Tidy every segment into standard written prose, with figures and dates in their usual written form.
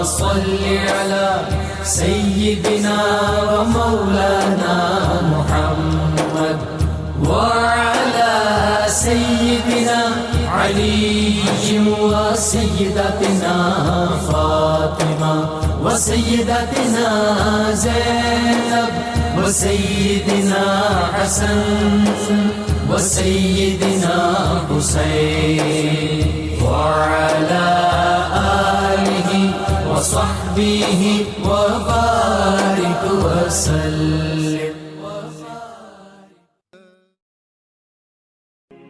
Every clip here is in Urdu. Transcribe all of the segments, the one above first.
صل على سيدنا ومولانا محمد وعلى سيدنا علي وسيدتنا فاطمة وسيدتنا زينب وسيدنا حسن وسيدنا حسين وعلى آله وصحبه وبارك وسلم.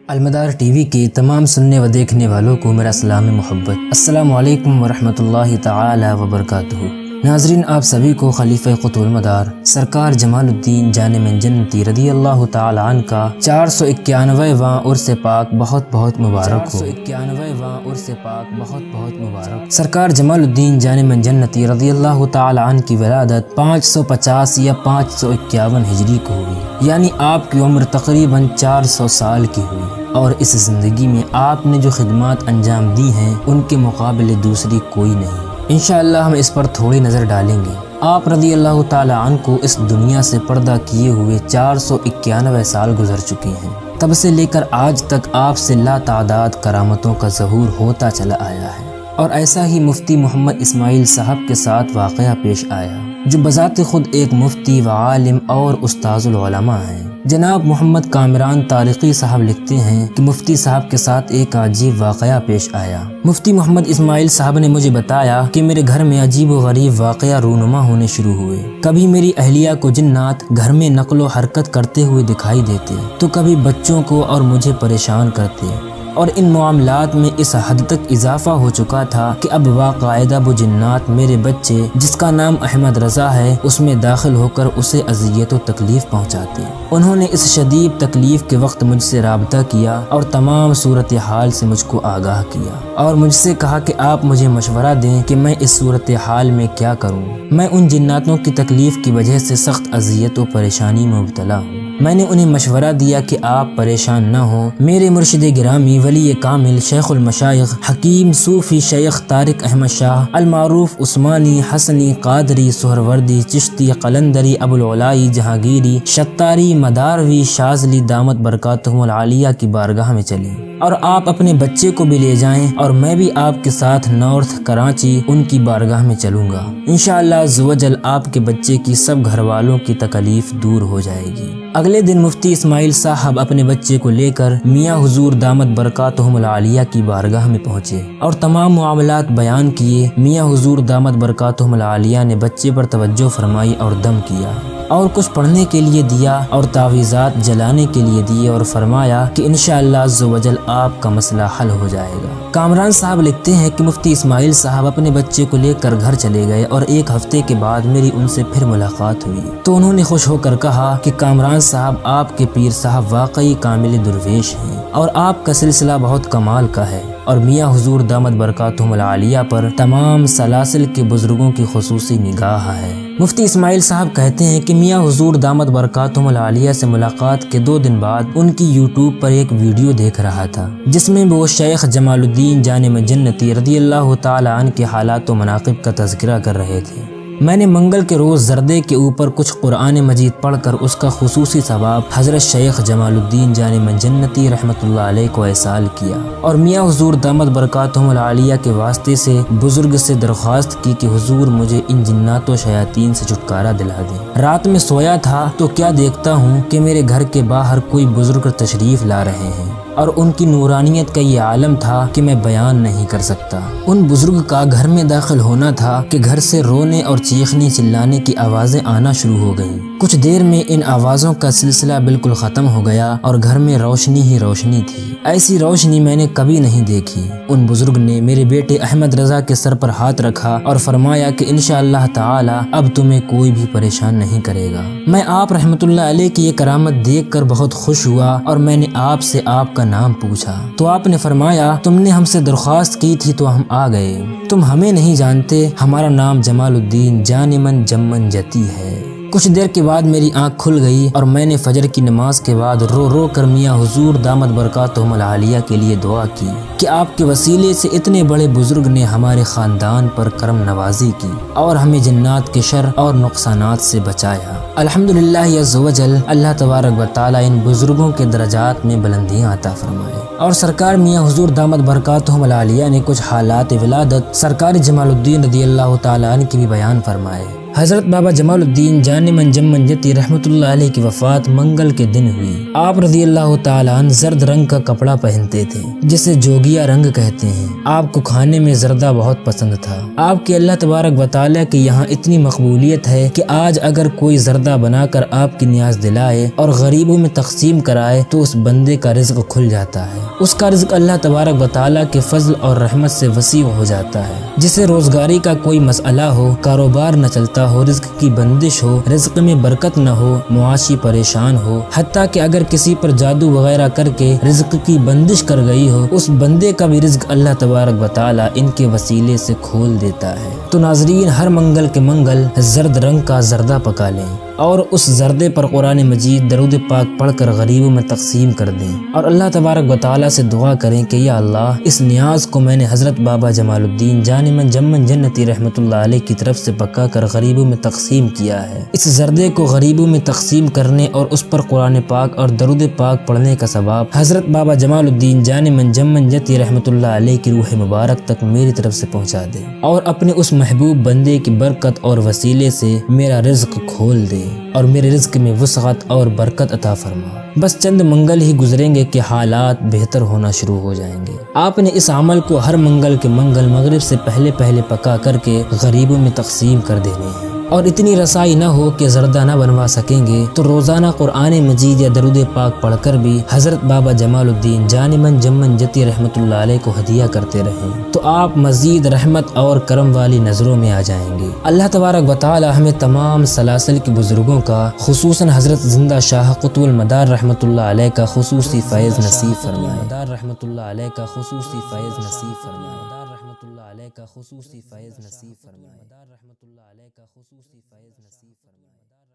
المدار ٹی وی کے تمام سننے و دیکھنے والوں کو میرا سلام محبت. السلام علیکم ورحمۃ اللہ تعالی وبرکاتہ. ناظرین، آپ سبھی کو خلیفہ قطب المدار سرکار جمال الدین جان من جنتی رضی اللہ تعالی عنہ کا 491واں عرس پاک بہت بہت مبارک ہو. 491واں عرس پاک بہت بہت مبارک. سرکار جمال الدین جان من جنتی رضی اللہ تعالی عنہ کی ولادت 550 یا 551 ہجری کو ہوئی، یعنی آپ کی عمر تقریباً 400 سال کی ہوئی. اور اس زندگی میں آپ نے جو خدمات انجام دی ہیں ان کے مقابلے دوسری کوئی نہیں. انشاءاللہ ہم اس پر تھوڑی نظر ڈالیں گے. آپ رضی اللہ تعالی عنہ کو اس دنیا سے پردہ کیے ہوئے 491 سال گزر چکے ہیں. تب سے لے کر آج تک آپ سے لا تعداد کرامتوں کا ظہور ہوتا چلا آیا ہے. اور ایسا ہی مفتی محمد اسماعیل صاحب کے ساتھ واقعہ پیش آیا، جو بذات خود ایک مفتی و عالم اور استاذ العلماء ہیں. جناب محمد کامران طارقی صاحب لکھتے ہیں کہ مفتی صاحب کے ساتھ ایک عجیب واقعہ پیش آیا. مفتی محمد اسماعیل صاحب نے مجھے بتایا کہ میرے گھر میں عجیب و غریب واقعہ رونما ہونے شروع ہوئے. کبھی میری اہلیہ کو جنات گھر میں نقل و حرکت کرتے ہوئے دکھائی دیتے، تو کبھی بچوں کو اور مجھے پریشان کرتے. اور ان معاملات میں اس حد تک اضافہ ہو چکا تھا کہ اب باقاعدہ وہ جنات میرے بچے جس کا نام احمد رضا ہے اس میں داخل ہو کر اسے اذیت و تکلیف پہنچاتے. انہوں نے اس شدید تکلیف کے وقت مجھ سے رابطہ کیا اور تمام صورتحال سے مجھ کو آگاہ کیا اور مجھ سے کہا کہ آپ مجھے مشورہ دیں کہ میں اس صورتحال میں کیا کروں. میں ان جناتوں کی تکلیف کی وجہ سے سخت اذیت و پریشانی میں مبتلا ہوں. میں نے انہیں مشورہ دیا کہ آپ پریشان نہ ہوں. میرے مرشد گرامی ولی کامل شیخ المشائخ حکیم صوفی شیخ طارق احمد شاہ المعروف عثمانی حسنی قادری سہروردی چشتی قلندری ابو العلائی جہانگیری شتاری مداروی شاذلی دامت برکاتہم العالیہ کی بارگاہ میں چلیں اور آپ اپنے بچے کو بھی لے جائیں اور میں بھی آپ کے ساتھ نارتھ کراچی ان کی بارگاہ میں چلوں گا. انشاءاللہ عز و جل آپ کے بچے کی سب گھر والوں کی تکلیف دور ہو جائے گی. اگلے دن مفتی اسماعیل صاحب اپنے بچے کو لے کر میاں حضور دامت برکاتہم العالیہ کی بارگاہ میں پہنچے اور تمام معاملات بیان کیے. میاں حضور دامت برکاتہم العالیہ نے بچے پر توجہ فرمائی اور دم کیا اور کچھ پڑھنے کے لیے دیا اور تعویذات جلانے کے لیے دیے اور فرمایا کہ انشاءاللہ عز و جل آپ کا مسئلہ حل ہو جائے گا. کامران صاحب لکھتے ہیں کہ مفتی اسماعیل صاحب اپنے بچے کو لے کر گھر چلے گئے اور ایک ہفتے کے بعد میری ان سے پھر ملاقات ہوئی تو انہوں نے خوش ہو کر کہا کہ کامران صاحب آپ کے پیر صاحب واقعی کامل درویش ہیں اور آپ کا سلسلہ بہت کمال کا ہے اور میاں حضور دامت برکاتہم العالیہ پر تمام سلاسل کے بزرگوں کی خصوصی نگاہ ہے. مفتی اسماعیل صاحب کہتے ہیں کہ میاں حضور دامت برکاتہم العالیہ سے ملاقات کے 2 دن بعد ان کی یوٹیوب پر ایک ویڈیو دیکھ رہا تھا جس میں وہ شیخ جمال الدین جان من جنتی رضی اللہ تعالی عنہ کے حالات و مناقب کا تذکرہ کر رہے تھے. میں نے منگل کے روز زردے کے اوپر کچھ قرآن مجید پڑھ کر اس کا خصوصی ثواب حضرت شیخ جمال الدین جان من جنتی رحمۃ اللہ علیہ کو احسال کیا اور میاں حضور دامت برکاتہم العالیہ کے واسطے سے بزرگ سے درخواست کی کہ حضور مجھے ان جنات و شیاطین سے چھٹکارا دلا دیں. رات میں سویا تھا تو کیا دیکھتا ہوں کہ میرے گھر کے باہر کوئی بزرگ تشریف لا رہے ہیں اور ان کی نورانیت کا یہ عالم تھا کہ میں بیان نہیں کر سکتا. ان بزرگ کا گھر میں داخل ہونا تھا کہ گھر سے رونے اور چیخنے چلانے کی آوازیں آنا شروع ہو گئیں. کچھ دیر میں ان آوازوں کا سلسلہ بالکل ختم ہو گیا اور گھر میں روشنی ہی روشنی تھی. ایسی روشنی میں نے کبھی نہیں دیکھی. ان بزرگ نے میرے بیٹے احمد رضا کے سر پر ہاتھ رکھا اور فرمایا کہ انشاءاللہ تعالی اب تمہیں کوئی بھی پریشان نہیں کرے گا. میں آپ رحمت اللہ علیہ کی یہ کرامت دیکھ کر بہت خوش ہوا اور میں نے آپ سے آپ کا نام پوچھا تو آپ نے فرمایا تم نے ہم سے درخواست کی تھی تو ہم آ گئے. تم ہمیں نہیں جانتے، ہمارا نام جمال الدین جان من جمن جتی ہے. کچھ دیر کے بعد میری آنکھ کھل گئی اور میں نے فجر کی نماز کے بعد رو رو کر میاں حضور دامت برکاتہم العالیہ کے لیے دعا کی کہ آپ کے وسیلے سے اتنے بڑے بزرگ نے ہمارے خاندان پر کرم نوازی کی اور ہمیں جنات کے شر اور نقصانات سے بچایا۔ الحمدللہ عز و جل، اللہ تبارک و تعالی ان بزرگوں کے درجات میں بلندیاں عطا فرمائے۔ اور سرکار میاں حضور دامت برکاتہم العالیہ نے کچھ حالات ولادت سرکار جمال الدین رضی اللہ تعالیٰ عنہ کی بھی بیان فرمائے۔ حضرت بابا جمال الدین جان من جم من جتی رحمۃ اللہ علیہ کی وفات منگل کے دن ہوئی۔ آپ رضی اللہ تعالیٰ عنہ زرد رنگ کا کپڑا پہنتے تھے جسے جوگیا رنگ کہتے ہیں۔ آپ کو کھانے میں زردہ بہت پسند تھا۔ آپ کے اللہ تبارک و تعالیٰ کی یہاں اتنی مقبولیت ہے کہ آج اگر کوئی زردہ بنا کر آپ کی نیاز دلائے اور غریبوں میں تقسیم کرائے تو اس بندے کا رزق کھل جاتا ہے۔ اس کا رزق اللہ تبارک و تعالیٰ کے فضل اور رحمت سے وسیع ہو جاتا ہے۔ جسے روزگاری کا کوئی مسئلہ ہو، کاروبار نہ چلتا ہو، رزق کی بندش ہو، رزق میں برکت نہ ہو، معاشی پریشان ہو، حتیٰ کہ اگر کسی پر جادو وغیرہ کر کے رزق کی بندش کر گئی ہو، اس بندے کا بھی رزق اللہ تبارک و تعالیٰ ان کے وسیلے سے کھول دیتا ہے۔ تو ناظرین، ہر منگل کے منگل زرد رنگ کا زردہ پکا لیں اور اس زردے پر قرآن مجید درود پاک پڑھ کر غریبوں میں تقسیم کر دیں اور اللہ تبارک و تعالیٰ سے دعا کریں کہ یا اللہ، اس نیاز کو میں نے حضرت بابا جمال الدین جان من جم من جنتی رحمۃ اللہ علیہ کی طرف سے پکا کر غریبوں میں تقسیم کیا ہے۔ اس زردے کو غریبوں میں تقسیم کرنے اور اس پر قرآن پاک اور درود پاک پڑھنے کا ثواب حضرت بابا جمال الدین جان من جم من جنتی رحمۃ اللہ علیہ کی روح مبارک تک میری طرف سے پہنچا دے اور اپنے اس محبوب بندے کی برکت اور وسیلے سے میرا رزق کھول دے اور میرے رزق میں وسعت اور برکت عطا فرما۔ بس چند منگل ہی گزریں گے کہ حالات بہتر ہونا شروع ہو جائیں گے۔ آپ نے اس عمل کو ہر منگل کے منگل مغرب سے پہلے پکا کر کے غریبوں میں تقسیم کر دینے ہیں، اور اتنی رسائی نہ ہو کہ زردہ نہ بنوا سکیں گے تو روزانہ قرآن مجید یا درود پاک پڑھ کر بھی حضرت بابا جمال الدین جان من جم من جتی رحمۃ اللہ علیہ کو ہدیہ کرتے رہیں تو آپ مزید رحمت اور کرم والی نظروں میں آ جائیں گے۔ اللہ تبارک و تعالی ہمیں تمام سلاسل کے بزرگوں کا، خصوصاً حضرت زندہ شاہ قطب المدار رحمۃ اللہ علیہ کا خصوصی فیض نصیب فرمائے۔ رحمۃ اللہ علیہ کا خصوصی فیض نصیب فرمائے۔ رحمۃ اللہ علیہ کا خصوصی فیض نصیب فرمائے۔ رحمۃ اللہ علیہ کا خصوصی فیض نصیب فرمائے۔